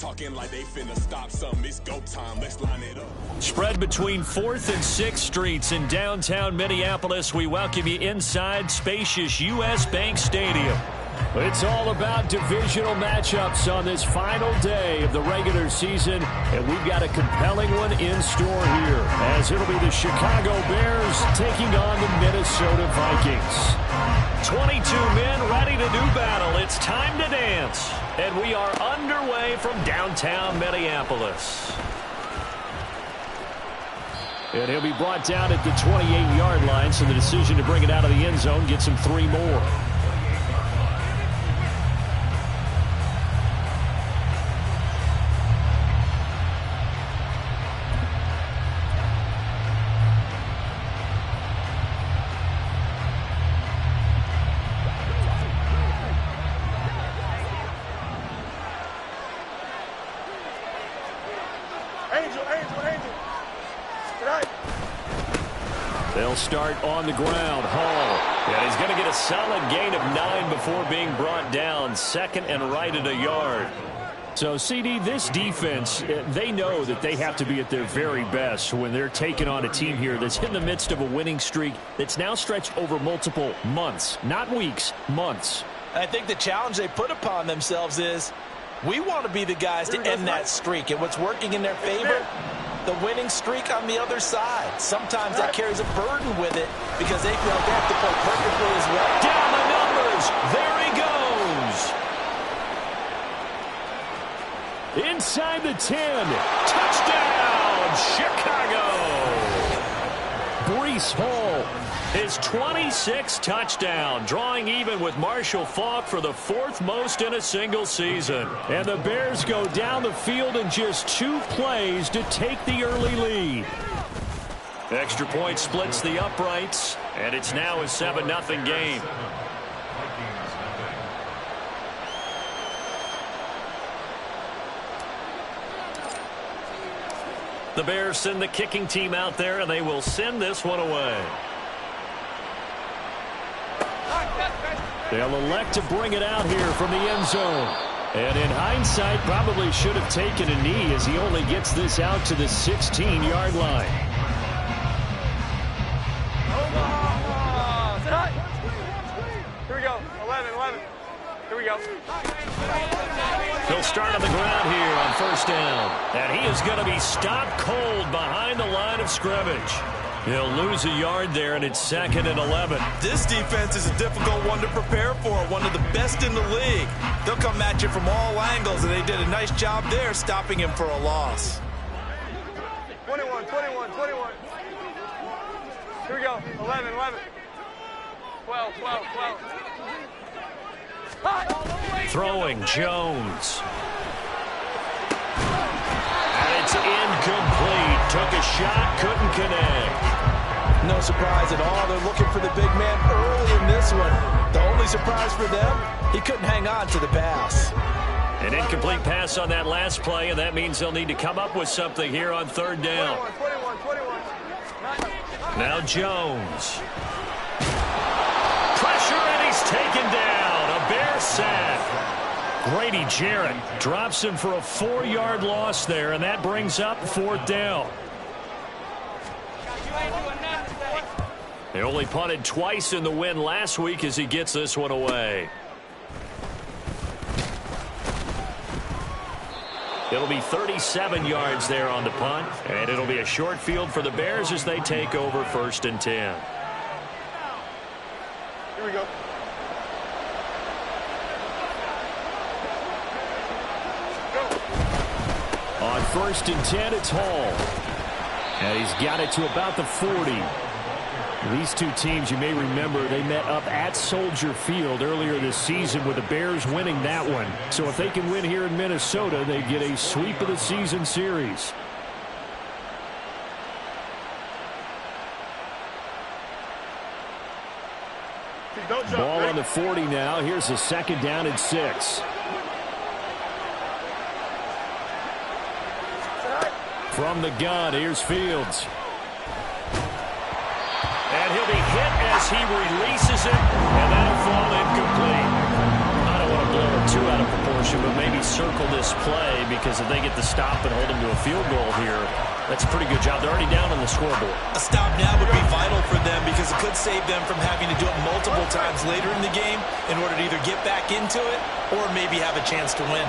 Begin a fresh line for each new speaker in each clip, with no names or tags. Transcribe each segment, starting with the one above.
Talking like they finna stop something. It's go time. Let's line it up.
Spread between 4th and 6th Streets in downtown Minneapolis. We welcome you inside spacious U.S. Bank Stadium. It's all about divisional matchups on this final day of the regular season, and we've got a compelling one in store here, as it'll be the Chicago Bears taking on the Minnesota Vikings. 22 men ready to do battle. It's time to dance, and we are underway from downtown Minneapolis. And he'll be brought down at the 28-yard line, so the decision to bring it out of the end zone gets him 3 more. They'll start on the ground. Hall. And he's going to get a solid gain of 9 before being brought down. Second and right at a yard. So, CD, this defense, they know that they have to be at their very best when they're taking on a team here that's in the midst of a winning streak that's now stretched over multiple months. Not weeks, months.
I think the challenge they put upon themselves is we want to be the guys to end that streak. And what's working in their favor? The winning streak on the other side. Sometimes that carries a burden with it because they feel like they have to play perfectly as well.
Down the numbers. There he goes. Inside the 10. Touchdown, Chicago. Breece Hall, his 26th touchdown, drawing even with Marshall Faulk for the 4th most in a single season. And the Bears go down the field in just 2 plays to take the early lead. Extra point splits the uprights, and it's now a 7-0 game. The Bears send the kicking team out there, and they will send this one away. They'll elect to bring it out here from the end zone. And in hindsight, probably should have taken a knee as he only gets this out to the 16-yard line.
Here we go. 11. Here we go.
He'll start on the ground here on first down. And he is going to be stopped cold behind the line of scrimmage. He'll lose a yard there, and it's 2nd and 11.
This defense is a difficult one to prepare for, one of the best in the league. They'll come at you from all angles, and they did a nice job there stopping him for a loss.
21. Here we go. 11. 12.
Throwing Jones. And it's incomplete. Took a shot, couldn't connect.
No surprise at all. They're looking for the big man early in this one. The only surprise for them, he couldn't hang on to the pass.
An incomplete pass on that last play, and that means they'll need to come up with something here on 3rd down.
21.
Now Jones. Pressure, and he's taken down. A Bear sack. Grady Jarrett drops him for a 4-yard loss there, and that brings up 4th down. They only punted twice in the win last week as he gets this one away. It'll be 37 yards there on the punt, and it'll be a short field for the Bears as they take over 1st and 10.
Here we go.
On 1st and 10, it's Hall. And he's got it to about the 40. These two teams, you may remember, they met up at Soldier Field earlier this season with the Bears winning that one. So if they can win here in Minnesota, they get a sweep of the season series. Ball on the 40 now. Here's a 2nd down and 6. From the gun, here's Fields. And he'll be hit as he releases it, and that'll fall incomplete. I don't want to blow a too out of proportion, but maybe circle this play, because if they get the stop and hold them to a field goal here, that's a pretty good job. They're already down on the scoreboard.
A stop now would be vital for them, because it could save them from having to do it multiple times later in the game in order to either get back into it or maybe have a chance to win.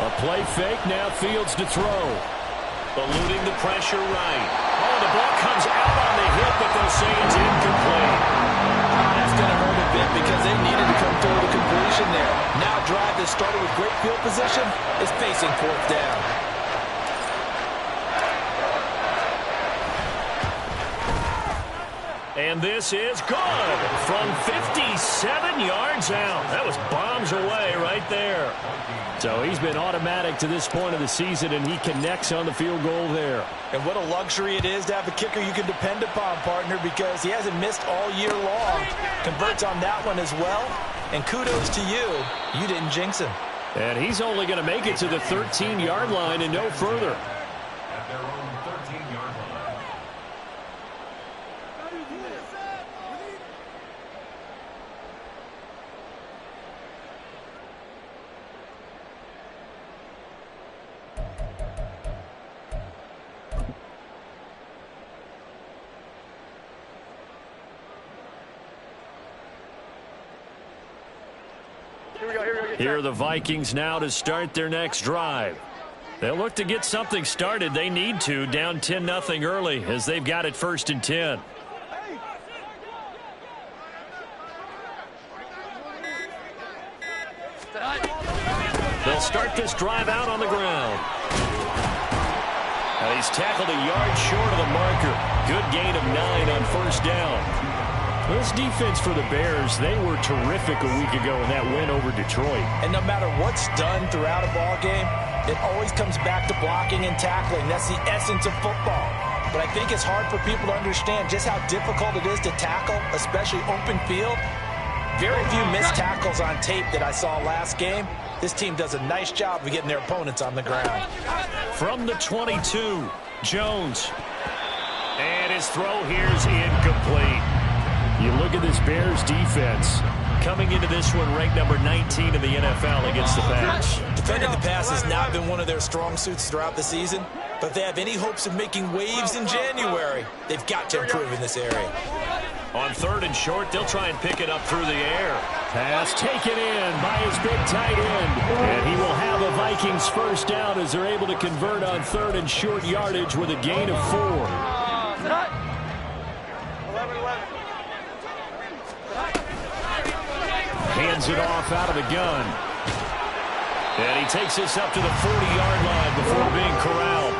A play fake, now Fields to throw. Eluding the pressure right. Oh, the ball comes out on the hit, but they'll say it's incomplete.
That's going to hurt a bit because they needed to come through the completion there. Now a drive that started with great field position is facing fourth down.
And this is good from 57 yards out. That was bombs away right there. So he's been automatic to this point of the season, and he connects on the field goal there.
And what a luxury it is to have a kicker you can depend upon, partner, because he hasn't missed all year long. Converts on that one as well. And kudos to you. You didn't jinx him.
And he's only going to make it to the 13-yard line and no further.
At their own 13-yard line.
Here are the Vikings now to start their next drive. They'll look to get something started. They need to, down 10-0 early, as they've got it 1st and 10. They'll start this drive out on the ground. And he's tackled a yard short of the marker. Good gain of 9 on 1st down. This defense for the Bears, they were terrific a week ago in that win over Detroit.
And no matter what's done throughout a ball game, it always comes back to blocking and tackling. That's the essence of football. But I think it's hard for people to understand just how difficult it is to tackle, especially open field. Very few missed tackles on tape that I saw last game. This team does a nice job of getting their opponents on the ground.
From the 22, Jones. And his throw here's incomplete. You look at this Bears defense coming into this one ranked number 19 in the NFL against the pass.
Defending the pass has not been one of their strong suits throughout the season, but if they have any hopes of making waves in January, they've got to improve in this area.
On 3rd and short, they'll try and pick it up through the air. Pass taken in by his big tight end. And he will have a Vikings 1st down as they're able to convert on 3rd and short yardage with a gain of 4.
11-11.
Hands it off out of the gun. And he takes this up to the 40-yard line before being corralled.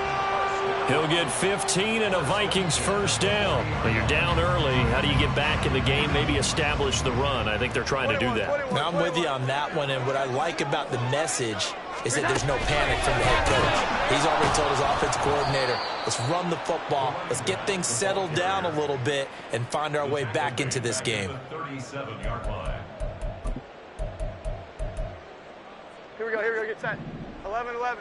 He'll get 15 and a Vikings 1st down. But you're down early. How do you get back in the game, maybe establish the run? I think they're trying to do that.
Now, I'm with you on that one, and what I like about the message is that there's no panic from the head coach. He's already told his offensive coordinator, let's run the football, let's get things settled down a little bit and find our way back into this game.
37-yard line.
Here we go, get set. 11-11.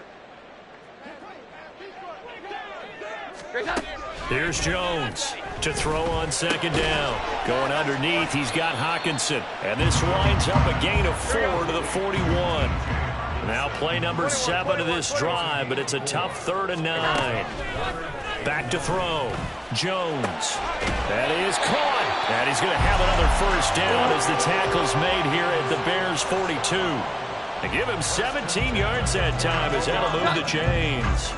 Here's Jones to throw on 2nd down. Going underneath, he's got Hockenson. And this winds up a gain of 4 to the 41. Now play number 7 of this drive, but it's a tough 3rd and 9. Back to throw. Jones. That is caught. And he's going to have another 1st down as the tackle's made here at the Bears 42. They give him 17 yards that time as that'll move the chains.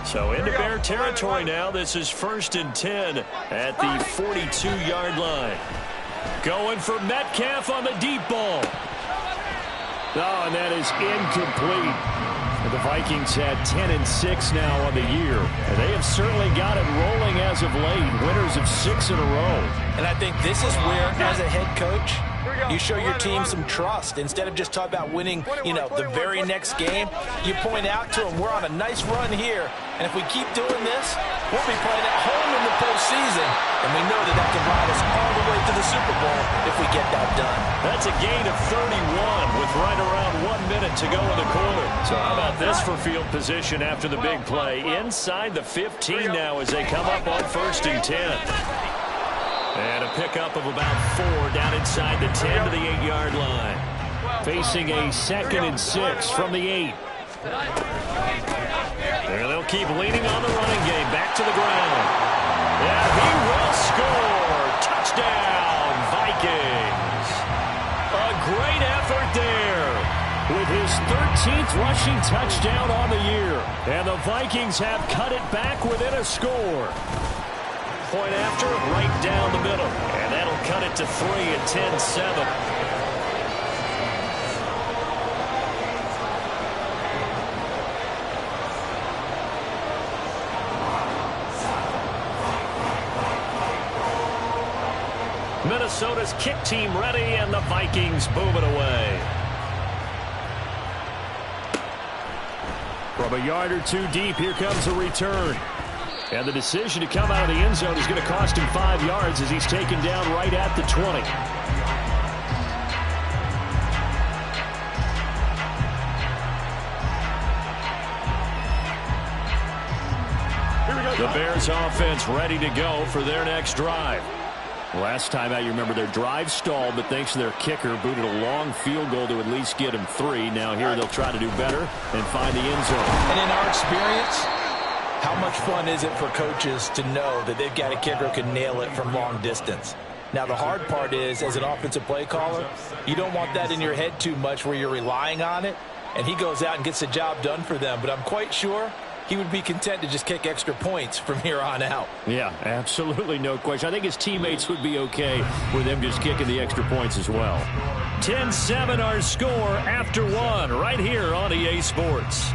So into Bear territory now. This is 1st and 10 at the 42-yard line. Going for Metcalf on the deep ball. Oh, and that is incomplete. The Vikings had 10-6 now on the year. And they have certainly got it rolling as of late. Winners of 6 in a row.
And I think this is where, as a head coach, you show your team some trust. Instead of just talking about winning, the very next game, you point out to them, we're on a nice run here. And if we keep doing this, we'll be playing at home in the postseason, and we know that can ride us all the way to the Super Bowl if we get that done.
That's a gain of 31 with right around 1 minute to go in the quarter. So how about this for field position after the big play? Inside the 15 now as they come up on 1st and 10. And a pickup of about 4 down inside the 10 to the 8-yard line. Facing a 2nd and 6 from the 8. There they'll keep leaning on the running game. Back to the ground. Yeah, he will score. Touchdown, Vikings. A great effort there with his 13th rushing touchdown on the year. And the Vikings have cut it back within a score. Point after, right down the middle. And that'll cut it to 3 at 10-7. Minnesota's kick team ready, and the Vikings move it away. From a yard or 2 deep, here comes a return. And the decision to come out of the end zone is going to cost him 5 yards as he's taken down right at the 20. The Bears offense ready to go for their next drive. Last time out, you remember their drive stalled, but thanks to their kicker, booted a long field goal to at least get them 3. Now here they'll try to do better and find the end zone.
And in our experience, how much fun is it for coaches to know that they've got a kicker who can nail it from long distance? Now, the hard part is, as an offensive play caller, you don't want that in your head too much where you're relying on it, and he goes out and gets the job done for them. But I'm quite sure he would be content to just kick extra points from here on out.
Yeah, absolutely no question. I think his teammates would be okay with him just kicking the extra points as well. 10-7 our score after 1 right here on EA Sports.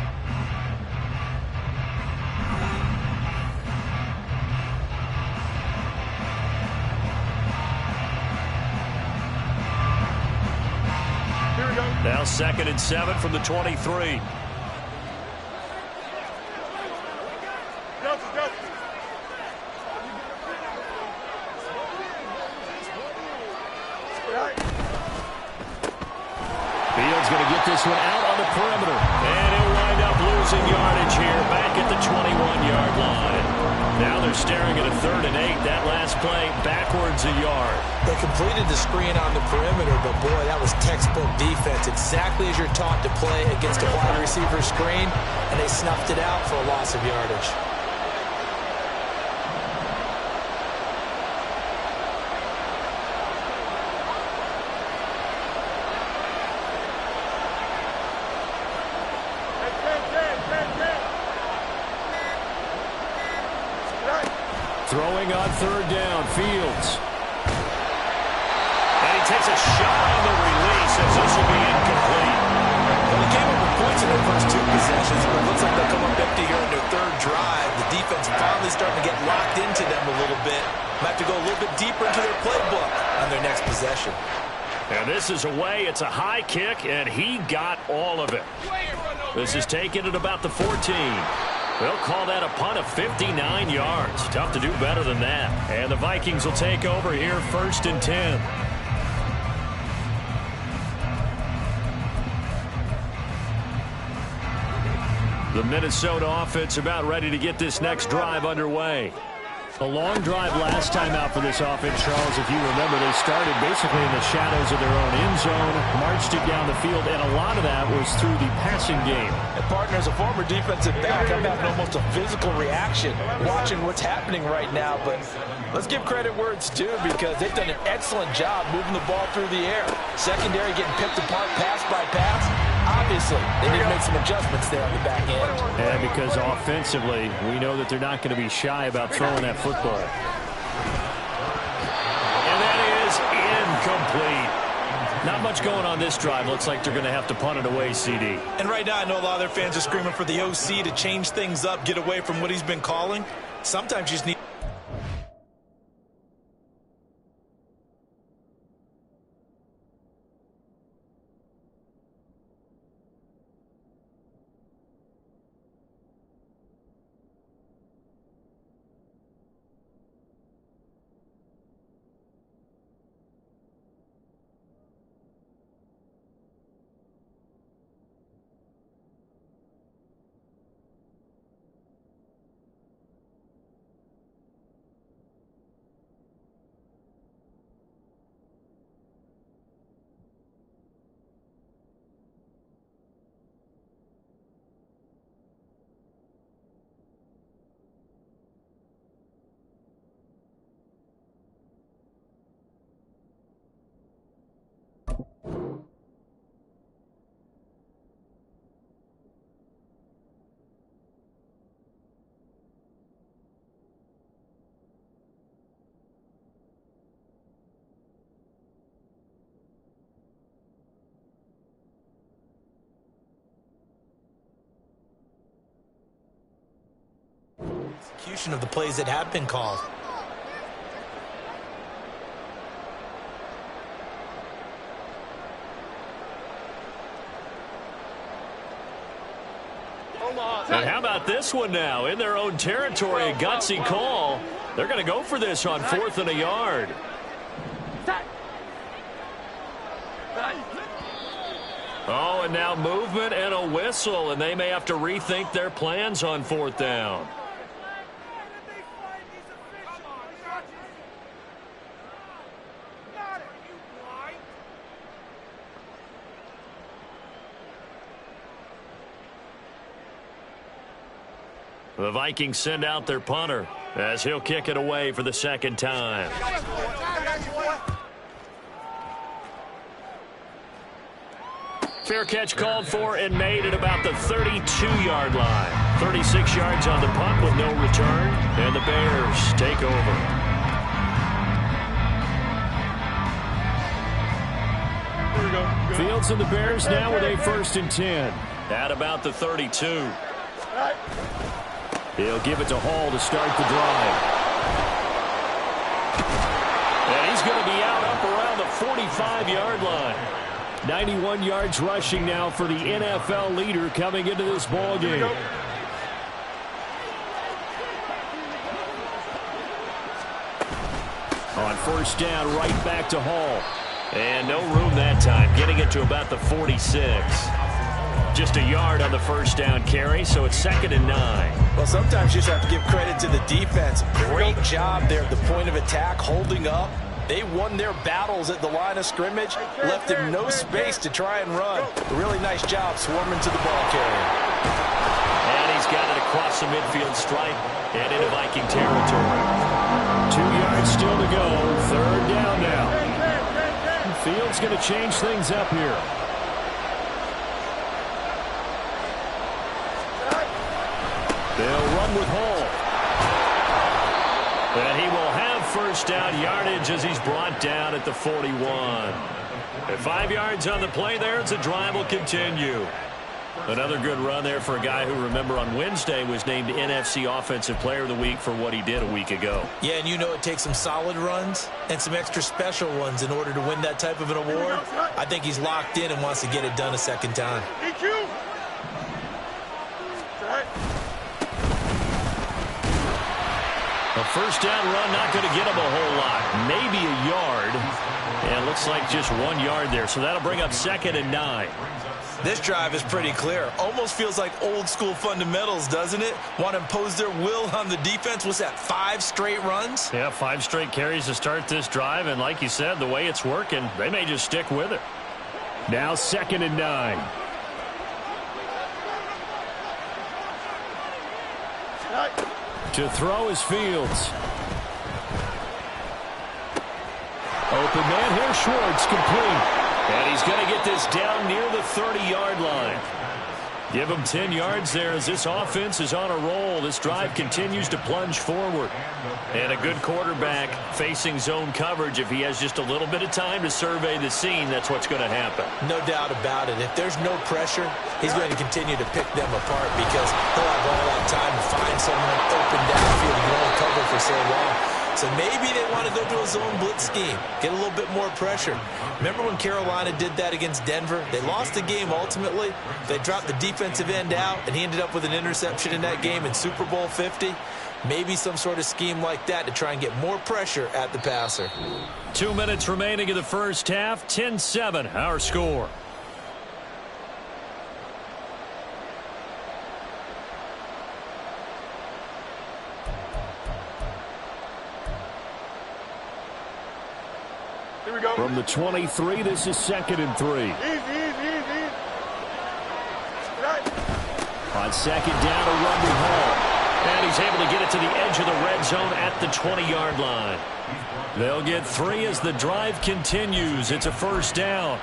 Here we go.
Now 2nd and 7 from the 23. Fields going to get this one out on the perimeter. And he'll wind up losing yardage here back at the 21-yard line. Now they're staring at a 3rd and 8. That last play backwards a yard.
They completed the screen on the perimeter, but boy, that was textbook defense. Exactly as you're taught to play against a wide receiver screen, and they snuffed it out for a loss of yardage.
Throwing on 3rd down, Fields. And he takes a shot on the release as this will be incomplete.
Well, they came up with points in their first 2 possessions, but it looks like they'll come up empty here in their 3rd drive. The defense finally starting to get locked into them a little bit. Might have to go a little bit deeper into their playbook on their next possession.
And this is away. It's a high kick, and he got all of it. This is taken at about the 14. They'll call that a punt of 59 yards. Tough to do better than that. And the Vikings will take over here 1st and 10. The Minnesota offense about ready to get this next drive underway. A long drive last time out for this offense, Charles. If you remember, they started basically in the shadows of their own end zone, marched it down the field, and a lot of that was through the passing game.
And partner, as a former defensive back, I'm having almost a physical reaction watching what's happening right now. But let's give credit where it's due, because they've done an excellent job moving the ball through the air. Secondary getting picked apart pass by pass. Obviously, they need to make some adjustments there on the back end.
And because offensively, we know that they're not going to be shy about throwing that football. And that is incomplete. Not much going on this drive. Looks like they're going to have to punt it away, CD.
And right now, I know a lot of their fans are screaming for the OC to change things up, get away from what he's been calling. Sometimes you just need execution of the plays that have been called.
And how about this one now? In their own territory, a gutsy call. They're going to go for this on 4th and a yard. Oh, and now movement and a whistle, and they may have to rethink their plans on 4th down. The Vikings send out their punter as he'll kick it away for the second time. Fair catch called for and made at about the 32-yard line. 36 yards on the punt with no return, and the Bears take over. Fields and the Bears now with a 1st and 10 at about the 32. He'll give it to Hall to start the drive. And he's going to be out up around the 45-yard line. 91 yards rushing now for the NFL leader coming into this ball game. On 1st down, right back to Hall. And no room that time, getting it to about the 46. Just a yard on the 1st down carry, so it's 2nd and 9.
Well, sometimes you just have to give credit to the defense. Great job there at the point of attack, holding up. They won their battles at the line of scrimmage, left him no space to try and run. A really nice job swarming to the ball carrier.
And he's got it across the midfield stripe and into Viking territory. 2 yards still to go. 3rd down now. Fields going to change things up here. They'll run with Hall. And he will have 1st down yardage as he's brought down at the 41. At 5 yards on the play there, the drive will continue. Another good run there for a guy who, remember, on Wednesday was named NFC Offensive Player of the Week for what he did a week ago.
Yeah, and you know it takes some solid runs and some extra special ones in order to win that type of an award. I think he's locked in and wants to get it done a second time.
A 1st down run, not going to get him a whole lot. Maybe a yard. And it looks like just 1 yard there. So that'll bring up 2nd and 9.
This drive is pretty clear. Almost feels like old school fundamentals, doesn't it? Want to impose their will on the defense. Was that 5 straight runs?
Yeah, 5 straight carries to start this drive. And like you said, the way it's working, they may just stick with it. Now 2nd and 9. To throw is Fields. Open man here, Schwartz, complete. And he's going to get this down near the 30-yard line. Give him 10 yards there as this offense is on a roll. This drive continues to plunge forward. And a good quarterback facing zone coverage. If he has just a little bit of time to survey the scene, that's what's going to happen.
No doubt about it. If there's no pressure, he's going to continue to pick them apart because he'll have all that time to find someone open downfield and won't cover for so long. So maybe they want to go to a zone blitz scheme, get a little bit more pressure. Remember when Carolina did that against Denver? They lost the game ultimately. They dropped the defensive end out, and he ended up with an interception in that game in Super Bowl 50. Maybe some sort of scheme like that to try and get more pressure at the passer.
2 minutes remaining in the 1st half. 10-7, our score.
Here we go.
From the 23, this is 2nd and 3.
Easy. Right.
On 2nd down, a run with Hall. And he's able to get it to the edge of the red zone at the 20-yard line. They'll get 3 as the drive continues. It's a 1st down.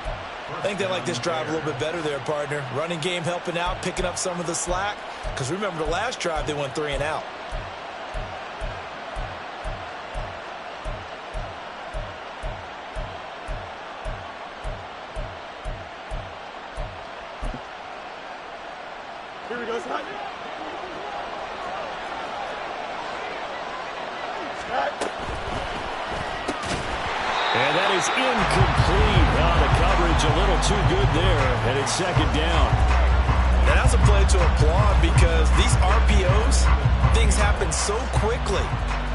I think they like this drive a little bit better there, partner. Running game helping out, picking up some of the slack. Because remember the last drive, they went 3 and out.
Here we go, son.
Incomplete. The coverage a little too good there, and it's second down.
And that's a play to applaud because these RPOs, things happen so quickly.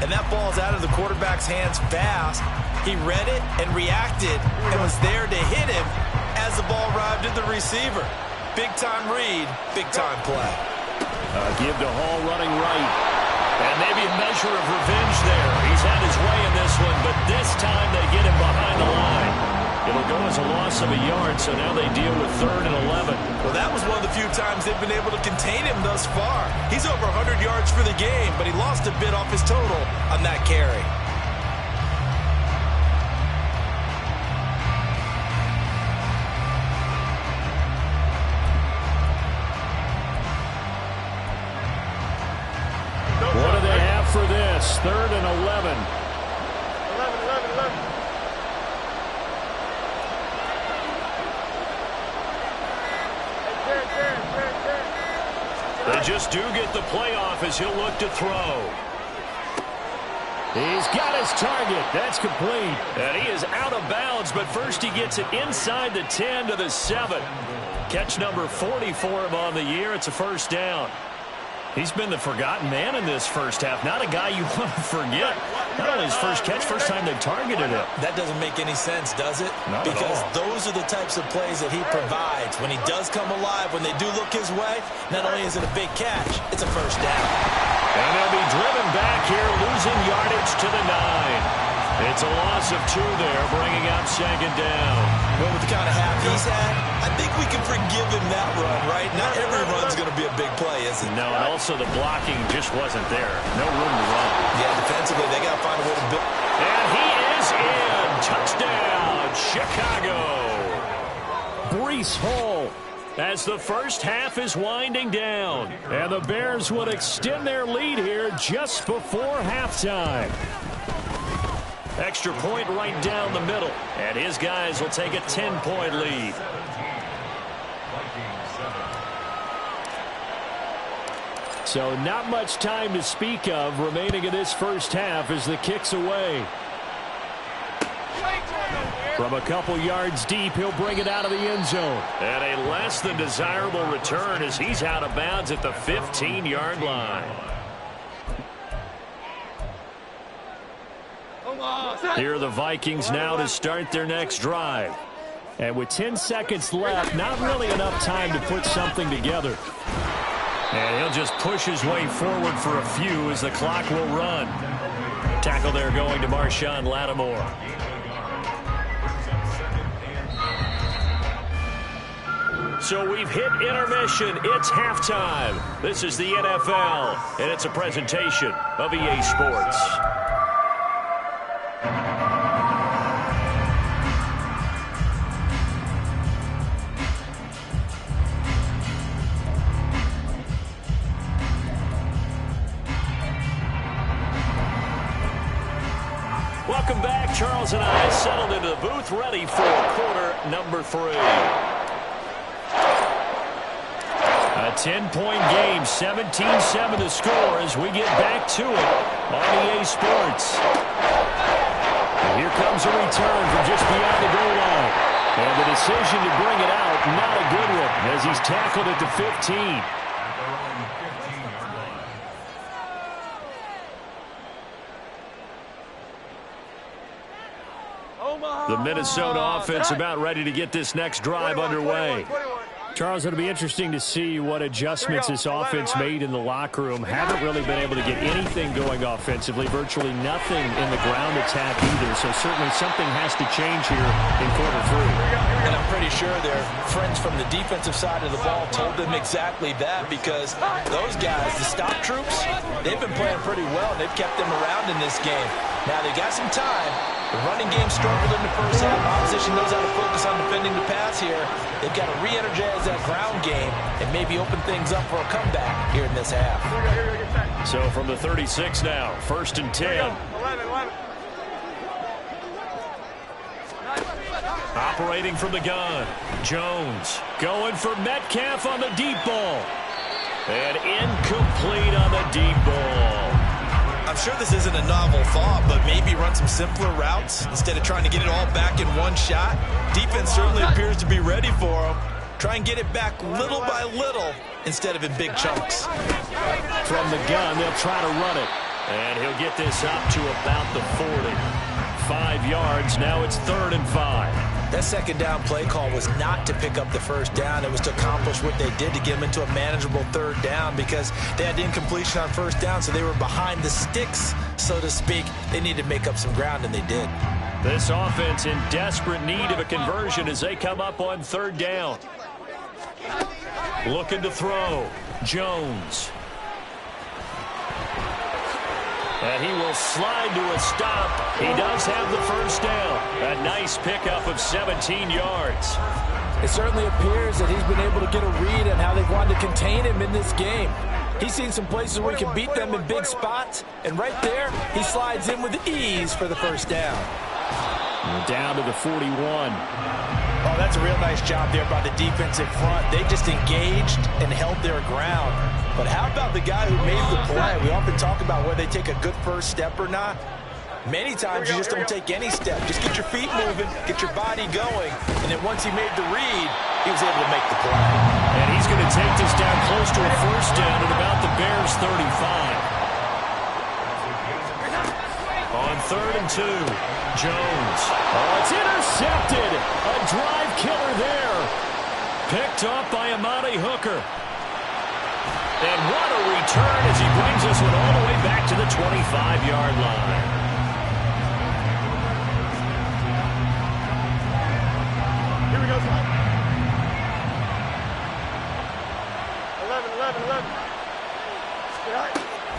And that ball's out of the quarterback's hands fast. He read it and reacted and was there to hit him as the ball arrived at the receiver. Big-time read, big-time play.
Give to Hall running right. And maybe a measure of revenge there. He's had his way in this one, but this time they get him behind the line. It'll go as a loss of a yard, so now they deal with 3rd and 11.
Well, that was one of the few times they've been able to contain him thus far. He's over 100 yards for the game, but he lost a bit off his total on that carry.
What do they have for this? 3rd and 11.
11.
They just do get the playoff as he'll look to throw. He's got his target. That's complete. And he is out of bounds, but first he gets it inside the 10 to the 7. Catch number 40 for him on the year. It's a first down. He's been the forgotten man in this first half. Not a guy you want to forget. Not only his first catch, first time they've targeted him.
That doesn't make any sense, does it?
Not
because
at all.
those are the types of plays that he provides. When he does come alive, when they do look his way, not only is it a big catch, it's a first down.
And they'll be driven back here, losing yardage to the 9. It's a loss of 2 there, bringing up second down.
Well, with the kind of half he's had, I think we can forgive him that run, right? Not every run's going to be a big play, is it?
No, and also the blocking just wasn't there. No room to run.
Yeah, defensively, they got to find a way to build.
And he is in. Touchdown, Chicago. Breece Hall as the first half is winding down. And the Bears would extend their lead here just before halftime. Extra point right down the middle. And his guys will take a 10-point lead. So not much time to speak of remaining in this first half as the kick's away. From a couple yards deep, he'll bring it out of the end zone. And a less than desirable return as he's out of bounds at the 15-yard line. Here are the Vikings now to start their next drive. And with 10 seconds left, not really enough time to put something together. And he'll just push his way forward for a few as the clock will run. Tackle there going to Marshawn Lattimore. So we've hit intermission. It's halftime. This is the NFL, and it's a presentation of EA Sports. Welcome back. Charles and I settled into the booth, ready for quarter number 3. A 10-point game, 17-7 the score as we get back to it on EA Sports. And here comes a return from just beyond the goal line. And the decision to bring it out, not a good one, as he's tackled at the 15. The Minnesota offense about ready to get this next drive underway. Charles, it'll be interesting to see what adjustments this offense made in the locker room. Haven't really been able to get anything going offensively, virtually nothing in the ground attack either. So certainly something has to change here in quarter 3.
And I'm pretty sure their friends from the defensive side of the ball told them exactly that, because those guys, the stop troops, they've been playing pretty well. They've kept them around in this game. Now they got some time. The running game struggled in the first half. Opposition knows how to focus on defending the pass here. They've got to re-energize that ground game and maybe open things up for a comeback here in this half.
So from the 36 now, 1st and 10.
11.
Operating from the gun. Jones going for Metcalf on the deep ball. And incomplete on the deep ball.
I'm sure this isn't a novel thought, but maybe run some simpler routes instead of trying to get it all back in one shot. Defense certainly appears to be ready for him. Try and get it back little by little instead of in big chunks.
From the gun, they'll try to run it. And he'll get this up to about the 40. 5 yards, now it's 3rd and 5.
That second down play call was not to pick up the first down. It was to accomplish what they did to get them into a manageable 3rd down because they had incompletion on first down, so they were behind the sticks, so to speak. They needed to make up some ground, and they did.
This offense in desperate need of a conversion as they come up on 3rd down. Looking to throw. Jones. And he will slide to a stop. He does have the first down. A nice pickup of 17 yards.
It certainly appears that he's been able to get a read on how they've wanted to contain him in this game. He's seen some places where he can beat them in big spots, and right there, he slides in with ease for the first down.
Down to the 41.
Oh, that's a real nice job there by the defensive front. They just engaged and held their ground. But how about the guy who made the play? We often talk about whether they take a good first step or not. Many times you just don't take any step. Just get your feet moving, get your body going, and then once he made the read, he was able to make the play.
And he's going to take this down close to a first down at about the Bears' 35. On 3rd and 2, Jones. Oh, it's intercepted. A drive killer there. Picked up by Amani Hooker. And what a return as he brings this one all the way back to the 25-yard line.
Here we go, son. 11.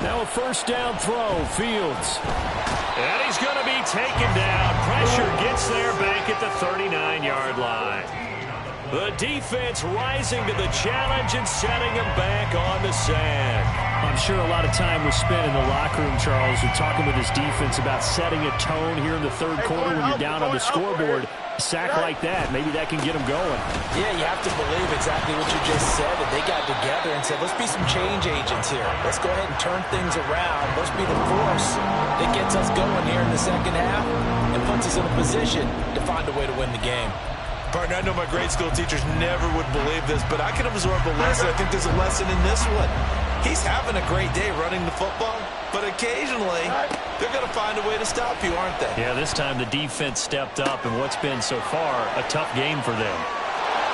Now a first down throw, Fields. And he's going to be taken down. Pressure gets there back at the 39-yard line. The defense rising to the challenge and setting him back on the sack. I'm sure a lot of time was spent in the locker room, Charles, and talking with his defense about setting a tone here in the 3rd quarter when you're down on the scoreboard. A sack like that, maybe that can get him going.
Yeah, you have to believe exactly what you just said, that they got together and said, let's be some change agents here. Let's go ahead and turn things around. Let's be the force that gets us going here in the second half and puts us in a position to find a way to win the game. Partner, I know my grade school teachers never would believe this, but I can absorb a lesson. I think there's a lesson in this one. He's having a great day running the football, but occasionally they're going to find a way to stop you, aren't they?
Yeah, this time the defense stepped up in what's been so far a tough game for them.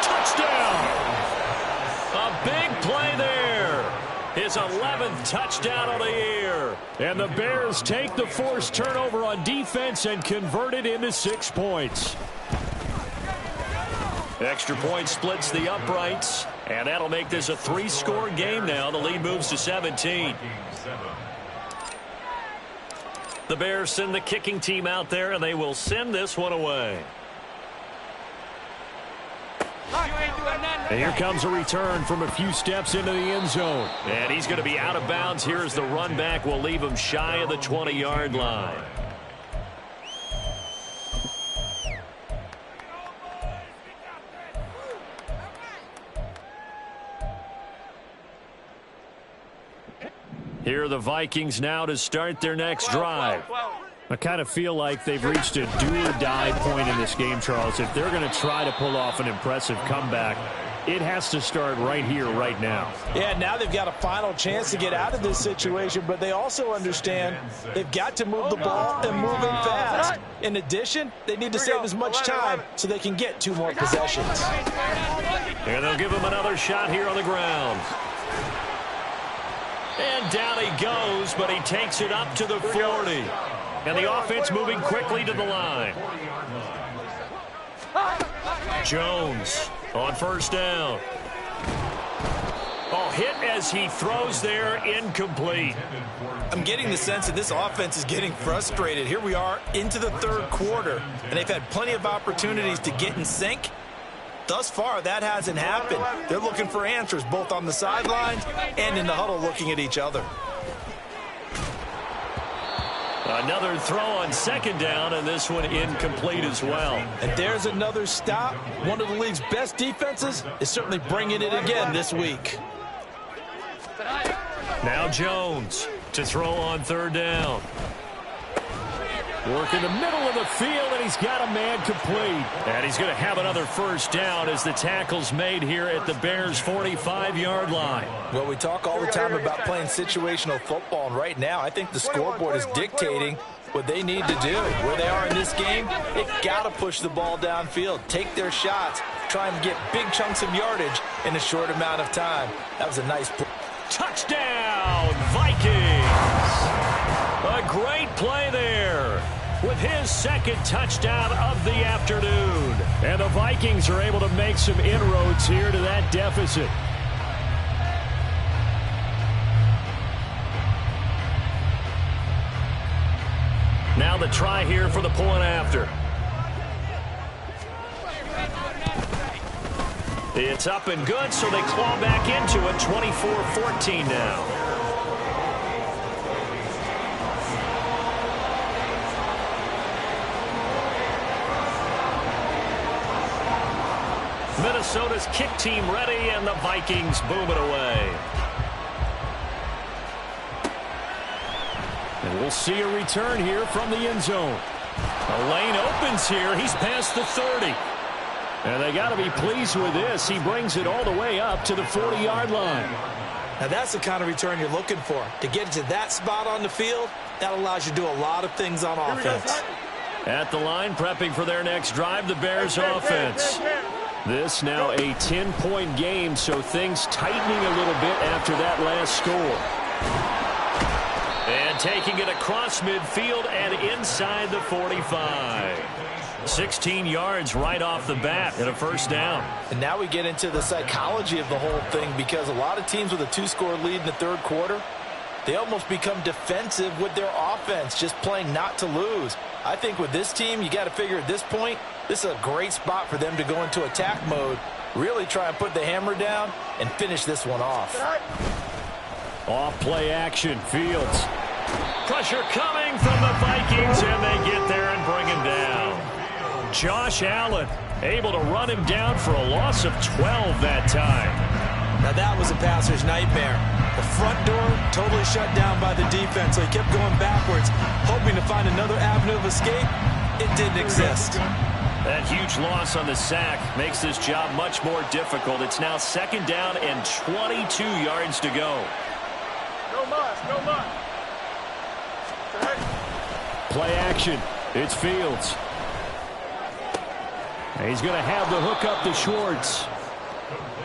Touchdown! A big play there. His 11th touchdown of the year. And the Bears take the forced turnover on defense and convert it into 6 points. Extra point splits the uprights, and that'll make this a 3-score game now. The lead moves to 17. The Bears send the kicking team out there, and they will send this one away. And here comes a return from a few steps into the end zone. And he's going to be out of bounds here as the run back will leave him shy of the 20-yard line. Here are the Vikings now to start their next drive. I kind of feel like they've reached a do-or-die point in this game, Charles. If they're going to try to pull off an impressive comeback, it has to start right here, right now.
Yeah, now they've got a final chance to get out of this situation, but they also understand they've got to move the ball and move it fast. In addition, they need to save as much time so they can get 2 more possessions.
And they'll give him another shot here on the ground. And down he goes, but he takes it up to the 40. And the offense moving quickly to the line. Jones on first down. Oh, hit as he throws there, incomplete.
I'm getting the sense that this offense is getting frustrated. Here we are into the 3rd quarter, and they've had plenty of opportunities to get in sync. Thus far, that hasn't happened. They're looking for answers both on the sidelines and in the huddle looking at each other.
Another throw on second down, and this one incomplete as well.
And there's another stop. One of the league's best defenses is certainly bringing it again this week.
Now Jones to throw on third down. Work in the middle of the field, and he's got a man complete. And he's going to have another first down as the tackle's made here at the Bears' 45-yard line.
Well, we talk all the time about playing situational football, and right now I think the scoreboard is dictating what they need to do. Where they are in this game, they've got to push the ball downfield, take their shots, try and get big chunks of yardage in a short amount of time. That was a nice play.
Touchdown, Vikings! A great play there with his second touchdown of the afternoon. And the Vikings are able to make some inroads here to that deficit. Now the try here for the point after. It's up and good, so they claw back into it, 24-14 now. Minnesota's kick team ready, and the Vikings boom it away. And we'll see a return here from the end zone. A lane opens here. He's past the 30. And they got to be pleased with this. He brings it all the way up to the 40-yard line.
Now that's the kind of return you're looking for. To get to that spot on the field, that allows you to do a lot of things on offense.
At the line, prepping for their next drive, the Bears offense. This now a 10-point game, so things tightening a little bit after that last score. And taking it across midfield and inside the 45. 16 yards right off the bat and a first down.
And now we get into the psychology of the whole thing, because a lot of teams with a 2-score lead in the third quarter, they almost become defensive with their offense, just playing not to lose. I think with this team, you got to figure at this point, this is a great spot for them to go into attack mode, really try and put the hammer down and finish this one off.
Off play action, Fields. Pressure coming from the Vikings, and they get there and bring him down. Josh Allen able to run him down for a loss of 12 that time.
Now that was a passer's nightmare. The front door totally shut down by the defense, so he kept going backwards, hoping to find another avenue of escape. It didn't exist.
That huge loss on the sack makes this job much more difficult. It's now second down and 22 yards to go.
No muss, no muss.
Play action. It's Fields. He's going to have the hook up to Schwartz.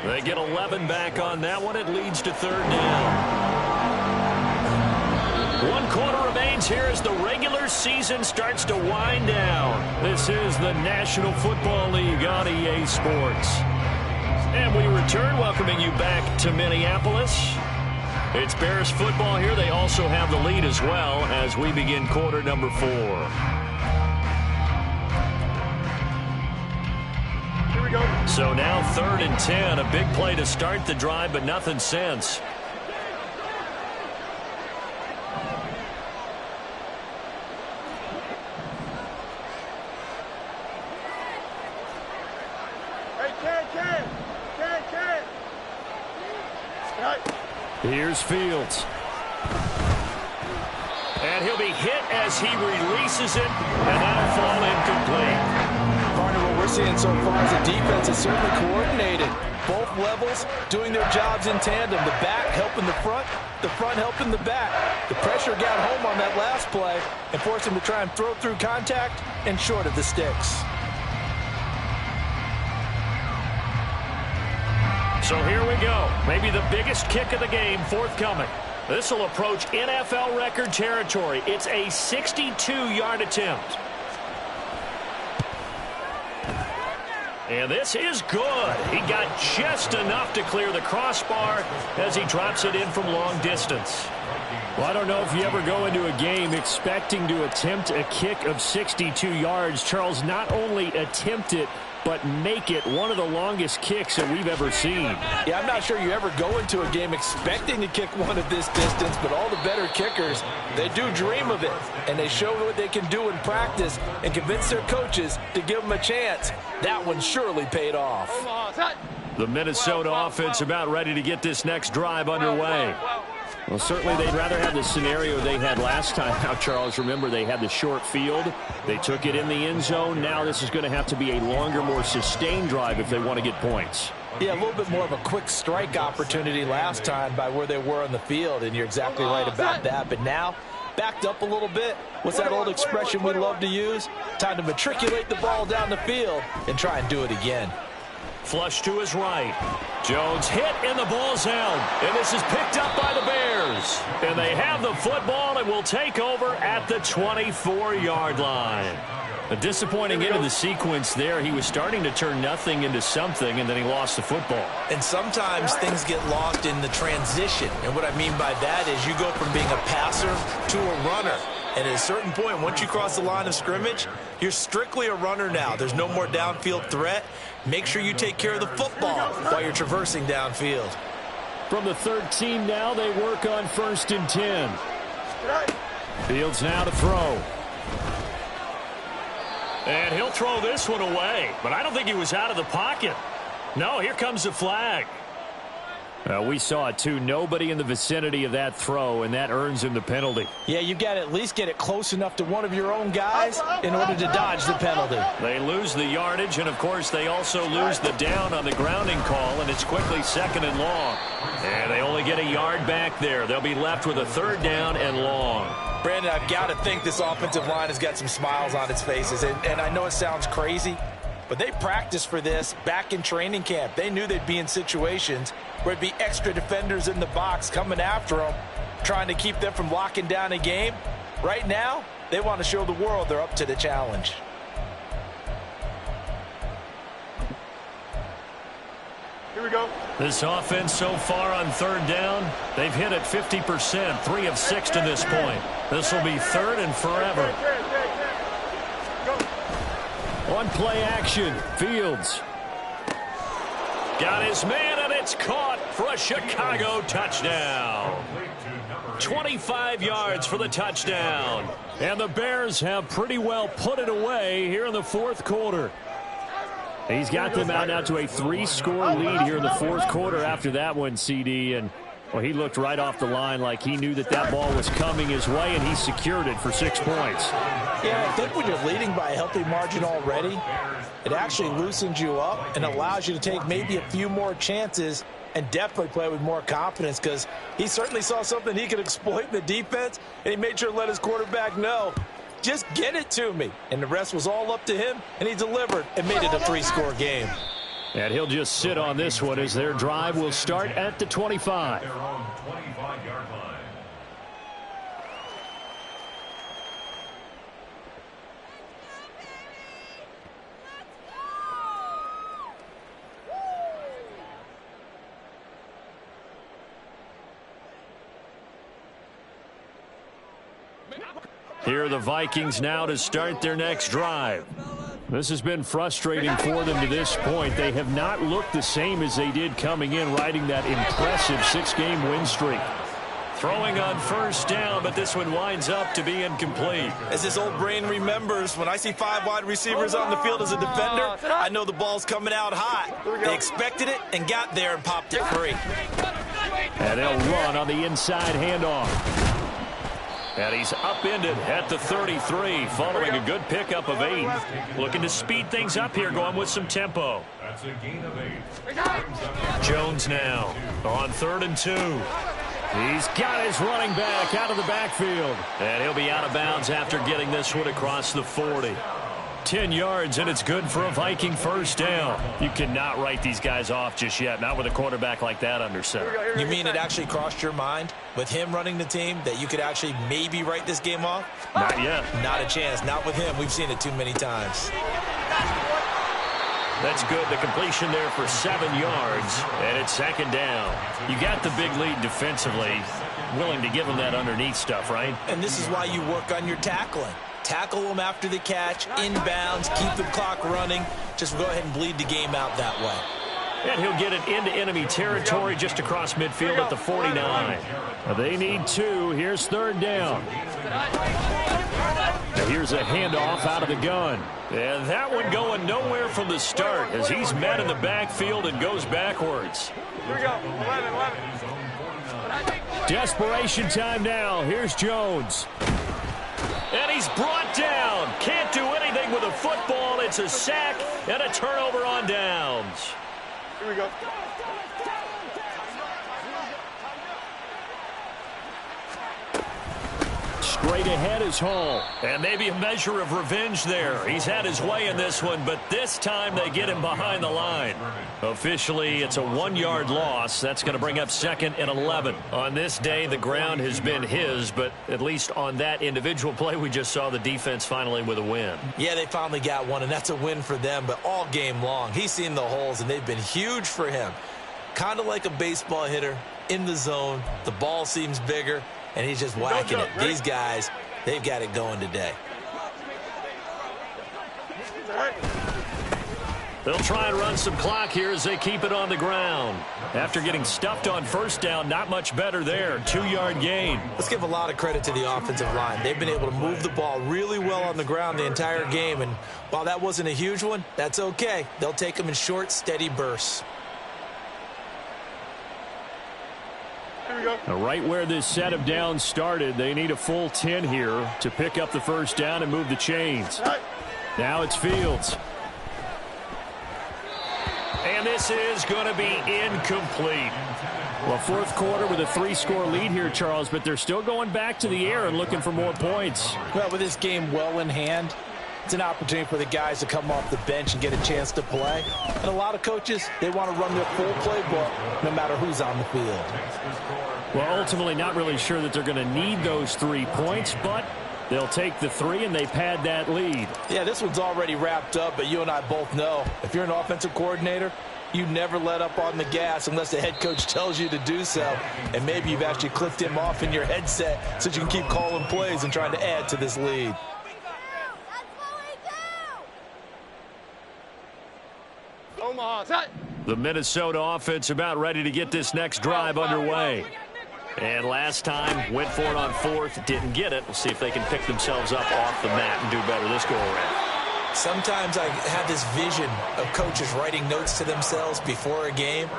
They get 11 back on that one. It leads to third down. 1 quarter remains here as the regular season starts to wind down. This is the National Football League on EA Sports. And we return, welcoming you back to Minneapolis. It's Bears football here. They also have the lead as well as we begin quarter number 4. So now 3rd and 10. A big play to start the drive, but nothing since. Here's Fields. And he'll be hit as he releases it, and that'll fall incomplete.
Partner, what we're seeing so far is the defense is certainly coordinated. Both levels doing their jobs in tandem. The back helping the front helping the back. The pressure got home on that last play and forced him to try and throw through contact and short of the sticks.
So here we go. Maybe the biggest kick of the game forthcoming. This will approach NFL record territory. It's a 62-yard attempt. And this is good. He got just enough to clear the crossbar as he drops it in from long distance. Well, I don't know if you ever go into a game expecting to attempt a kick of 62 yards. Charles, not only attempt it, but make it one of the longest kicks that we've ever seen.
Yeah, I'm not sure you ever go into a game expecting to kick one of this distance, but all the better kickers, they do dream of it, and they show what they can do in practice and convince their coaches to give them a chance. That one surely paid off.
The Minnesota offense about ready to get this next drive underway. Well, certainly they'd rather have the scenario they had last time. Now, Charles, remember, they had the short field. They took it in the end zone. Now this is going to have to be a longer, more sustained drive if they want to get points.
Yeah, a little bit more of a quick strike opportunity last time by where they were on the field, and you're exactly right about that. But now, backed up a little bit. What's that old expression we love to use? Time to matriculate the ball down the field and try and do it again.
Flush to his right. Jones hit and the ball's out. And this is picked up by the Bears. And they have the football and will take over at the 24-yard line. A disappointing end of the sequence there. He was starting to turn nothing into something, and then he lost the football.
And sometimes things get lost in the transition. And what I mean by that is you go from being a passer to a runner. And at a certain point, once you cross the line of scrimmage, you're strictly a runner now. There's no more downfield threat. Make sure you take care of the football while you're traversing downfield.
From the 13 now, they work on 1st and 10. Fields now to throw. And he'll throw this one away. But I don't think he was out of the pocket. No, here comes the flag. We saw it, too. Nobody in the vicinity of that throw, and that earns him the penalty.
Yeah, you got to at least get it close enough to one of your own guys in order to dodge the penalty.
They lose the yardage, and, of course, they also lose the down on the grounding call, and it's quickly 2nd and long. And they only get a yard back there. They'll be left with a 3rd down and long.
Brandon, I've got to think this offensive line has got some smiles on its faces, and I know it sounds crazy, but they practiced for this back in training camp. They knew they'd be in situations where it'd be extra defenders in the box coming after them, trying to keep them from locking down a game. Right now, they want to show the world they're up to the challenge.
Here we go.
This offense so far on 3rd down, they've hit it 50%, 3 of 6 to this point. This will be 3rd and forever. On play action, Fields. Got his man, and it's caught for a Chicago touchdown. 25 yards for the touchdown. And the Bears have pretty well put it away here in the 4th quarter. He's got them out now to a 3-score lead here in the 4th quarter after that one, CD. And, well, he looked right off the line like he knew that that ball was coming his way, and he secured it for 6 points.
Yeah, I think when you're leading by a healthy margin already, it actually loosens you up and allows you to take maybe a few more chances and definitely play with more confidence, because he certainly saw something he could exploit in the defense, and he made sure to let his quarterback know, just get it to me. And the rest was all up to him, and he delivered and made it a 3-score game.
And he'll just sit on this one as their drive will start at the 25.
Their own 25-yard line.
Here are the Vikings now to start their next drive. This has been frustrating for them to this point. They have not looked the same as they did coming in, riding that impressive 6-game win streak. Throwing on 1st down, but this one winds up to be incomplete.
As his old brain remembers, when I see 5 wide receivers on the field as a defender, I know the ball's coming out hot. They expected it and got there and popped it free.
And they'll run on the inside handoff. And he's upended at the 33, following a good pickup of 8. Looking to speed things up here, going with some tempo.
That's a gain of 8.
Jones now on 3rd and 2. He's got his running back out of the backfield. And he'll be out of bounds after getting this one across the 40. 10 yards, and it's good for a Viking 1st down. You cannot write these guys off just yet, not with a quarterback like that under center.
You mean it actually crossed your mind with him running the team that you could actually maybe write this game off?
Not yet.
Not a chance. Not with him. We've seen it too many times.
That's good. The completion there for 7 yards, and it's 2nd down. You got the big lead defensively. Willing to give them that underneath stuff, right?
And this is why you work on your tackling. Tackle them after the catch, inbounds, keep the clock running. Just go ahead and bleed the game out that way.
And he'll get it into enemy territory just across midfield at the 49. They need 2. Here's 3rd down. Now here's a handoff out of the gun. And that one going nowhere from the start as he's met in the backfield and goes backwards.
Here we go. 11.
Desperation time now. Here's Jones. And he's brought down. Can't do anything with a football. It's a sack and a turnover on downs.
Here we go.
Straight ahead is Hall. And maybe a measure of revenge there. He's had his way in this one, but this time they get him behind the line. Officially, it's a 1-yard loss. That's going to bring up 2nd and 11. On this day, the ground has been his, but at least on that individual play, we just saw the defense finally with a win.
Yeah, they finally got one, and that's a win for them, but all game long, he's seen the holes, and they've been huge for him. Kind of like a baseball hitter in the zone. The ball seems bigger, and he's just whacking it. These guys, they've got it going today.
They'll try and run some clock here as they keep it on the ground. After getting stuffed on first down, not much better there. 2-yard gain.
Let's give a lot of credit to the offensive line. They've been able to move the ball really well on the ground the entire game, and while that wasn't a huge one, that's okay. They'll take them in short, steady bursts.
Right where this set of downs started, they need a full 10 here to pick up the first down and move the chains. Now it's Fields. And this is going to be incomplete. Well, fourth quarter with a 3-score lead here, Charles, but they're still going back to the air and looking for more points.
Well, with this game well in hand, it's an opportunity for the guys to come off the bench and get a chance to play. And a lot of coaches, they want to run their full playbook no matter who's on the field.
Well, ultimately not really sure that they're going to need those 3 points, but they'll take the 3 and they pad that lead.
Yeah, this one's already wrapped up, but you and I both know if you're an offensive coordinator, you never let up on the gas unless the head coach tells you to do so. And maybe you've actually clicked him off in your headset so you can keep calling plays and trying to add to this lead.
The Minnesota offense about ready to get this next drive underway. And last time, went for it on 4th, didn't get it. We'll see if they can pick themselves up off the mat and do better this go-around.
Sometimes I have this vision of coaches writing notes to themselves before a game,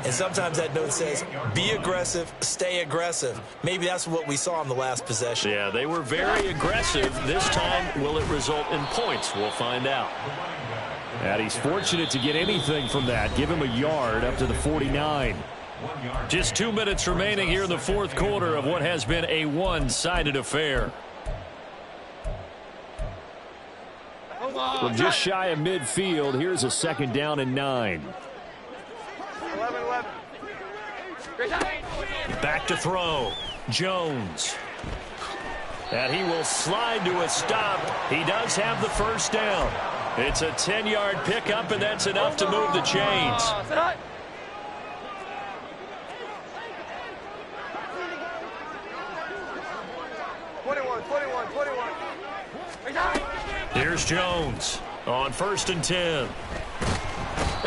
and sometimes that note says, be aggressive, stay aggressive. Maybe that's what we saw in the last possession.
Yeah, they were very aggressive. This time, will it result in points? We'll find out. And he's fortunate to get anything from that. Give him a yard up to the 49. Just 2 minutes remaining here in the fourth quarter of what has been a one-sided affair. From just shy of midfield, here's a 2nd down and 9.
11.
Back to throw. Jones. And he will slide to a stop. He does have the first down. It's a 10-yard pickup, and that's enough to move the chains. Here's Jones on 1st and 10.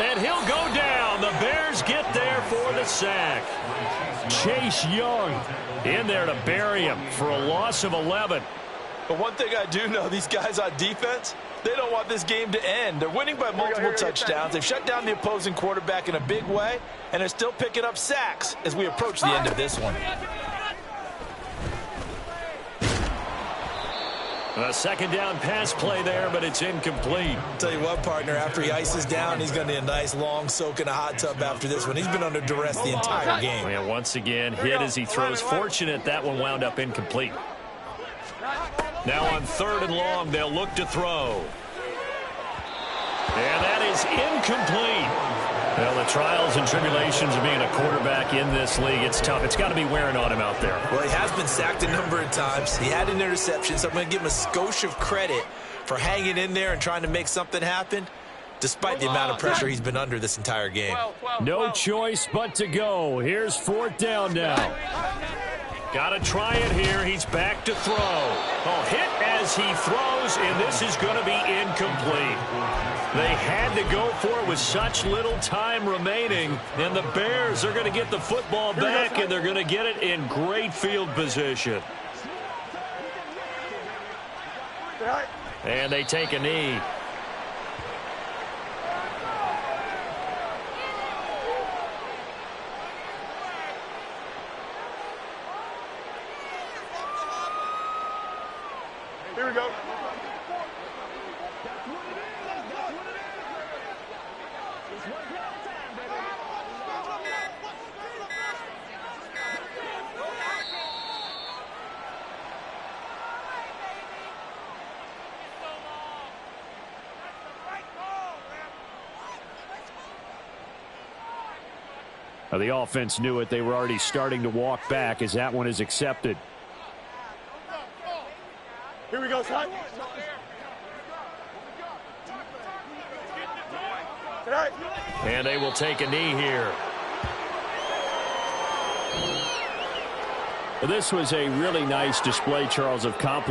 And he'll go down. The Bears get there for the sack. Chase Young in there to bury him for a loss of 11.
But one thing I do know, these guys on defense, they don't want this game to end. They're winning by multiple touchdowns. They've shut down the opposing quarterback in a big way, and they're still picking up sacks as we approach the end of this one.
A 2nd down pass play there, but it's incomplete.
Tell you what, partner, after he ices down, he's going to need a nice long soak in a hot tub after this one. He's been under duress the entire game.
And once again, hit as he throws. Fortunate that one wound up incomplete. Now on 3rd and long, they'll look to throw. And that is incomplete. Well, the trials and tribulations of being a quarterback in this league, it's tough. It's got to be wearing on him out there.
Well, he has been sacked a number of times. He had an interception, so I'm going to give him a skosh of credit for hanging in there and trying to make something happen, despite the amount of pressure he's been under this entire game.
No choice but to go. Here's 4th down now. Got to try it here. He's back to throw. Oh, hit as he throws, and this is going to be incomplete. They had to go for it with such little time remaining, and the Bears are going to get the football back, and they're going to get it in great field position. And they take a knee.
we go.
The offense knew it. They were already starting to walk back as that one is accepted.
Here we go, son.
And they will take a knee here. This was a really nice display, Charles, of confidence.